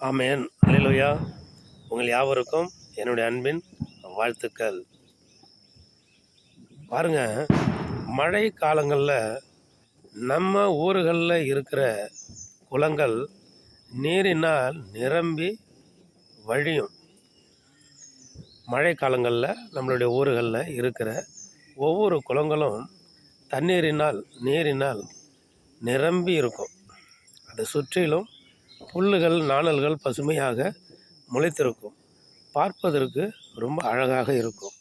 ஆமென். அல்லேலூயா. உங்கள் யாவருக்கும் என்னுடைய அன்பின் வாழ்த்துக்கள். பாருங்க, மழை காலங்களில் நம்ம ஊர்களில் இருக்கிற குளங்கள் நீரினால் நிரம்பி வழியும். மழை காலங்களில் நம்மளுடைய ஊர்களில் இருக்கிற ஒவ்வொரு குளங்களும் நீரினால் நிரம்பி இருக்கும். அதை சுற்றிலும் புல்லுகள் நாணல்கள் பசுமையாக முளைத்திருக்கும். பார்ப்பதற்கு ரொம்ப அழகாக இருக்கும்.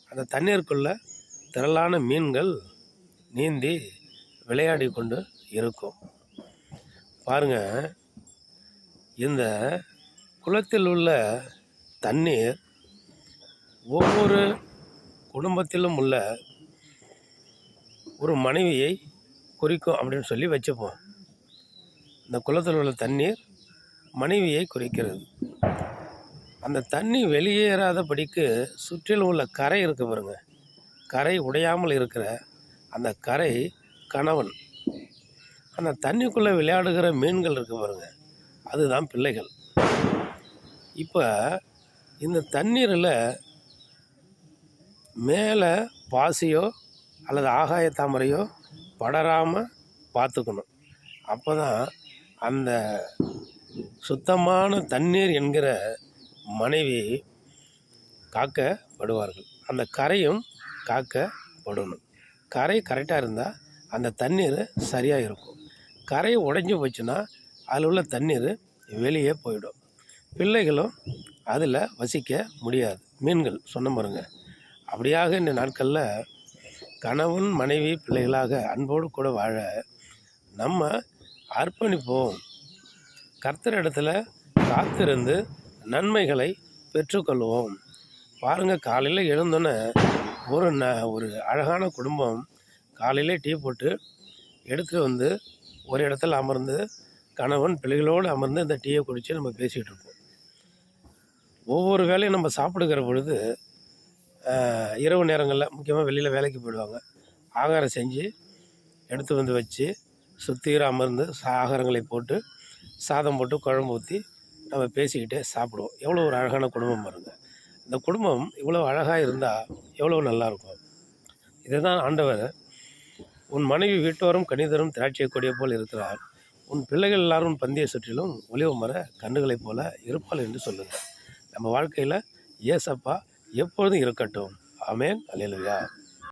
அந்த தண்ணீருக்குள்ளே திரளான மீன்கள் நீந்தி விளையாடி கொண்டு இருக்கும். பாருங்க, இந்த குளத்தில் உள்ள தண்ணீர் ஒவ்வொரு குடும்பத்திலும் உள்ள ஒரு மனைவியை குறிக்கும் அப்படின்னு சொல்லி வச்சுப்போம். இந்த குளத்தில் உள்ள தண்ணீர் மனைவியை குறிக்கிறது. அந்த தண்ணி வெளியேறாதபடிக்கு சுற்றிலும் உள்ள கரை இருக்குது பாருங்க, கரை உடையாமல் இருக்கிற அந்த கரை கணவன். அந்த தண்ணிக்குள்ளே விளையாடுகிற மீன்கள் இருக்குது பாருங்க, அதுதான் பிள்ளைகள். இப்போ இந்த தண்ணீரில் மேலே பாசியோ அல்லது ஆகாய தாமரையோ படராமல் பார்த்துக்கணும். அப்போ தான் அந்த சுத்தமான தண்ணீர் என்கிற மனைவி காக்கப்படுவார்கள். அந்த கரையும் காக்கப்படணும். கரை கரெக்டாக இருந்தால் அந்த தண்ணீர் சரியாக இருக்கும். கரை உடைஞ்சி போச்சுன்னா அதில் உள்ள தண்ணீர் வெளியே போயிடும். பிள்ளைகளும் அதில் வசிக்க முடியாது. மீன்கள் சொன்ன பாருங்க. அப்படியாக இந்த நாட்களில் கணவன் மனைவி பிள்ளைகளாக அன்போடு கூட வாழ நம்ம அர்ப்பணிப்போம். கர்த்தரிடத்தில் காத்திருந்து நன்மைகளை பெற்றுக்கொள்வோம். பாருங்கள், காலையில் எழுந்தோன்னே ஒரு அழகான குடும்பம் காலையில் டீ போட்டு எடுத்துகிட்டு வந்து ஒரு இடத்துல அமர்ந்து கணவன் பிள்ளைகளோடு அமர்ந்து இந்த டீயை குடித்து நம்ம பேசிகிட்டு இருப்போம். ஒவ்வொரு வேலையும் நம்ம சாப்பிடுகிற பொழுது இரவு நேரங்களில் முக்கியமாக வெளியில் வேலைக்கு போயிடுவாங்க. ஆகாரம் செஞ்சு எடுத்து வந்து வச்சு சுத்தீர அமர்ந்து ஆகாரங்களை போட்டு சாதம் போட்டு குழம்பு ஊற்றி நம்ம பேசிக்கிட்டே சாப்பிடுவோம். எவ்வளோ ஒரு அழகான குடும்பம் பாருங்கள். இந்த குடும்பம் இவ்வளோ அழகாக இருந்தால் எவ்வளோ நல்லாயிருக்கும். இதை தான் ஆண்டவர், உன் மனைவி வீட்டோரும் கனிதரும் திராட்சை கொடியை போல் இருக்கிறார், உன் பிள்ளைகள் எல்லாரும் பந்தியை சுற்றிலும் ஒலிவ மர கன்றுகளைப் போல இருப்பாள் என்று சொல்லுங்கள். நம்ம வாழ்க்கையில் ஏசப்பா எப்பொழுதும் இருக்கட்டும். ஆமென். அல்லேலூயா.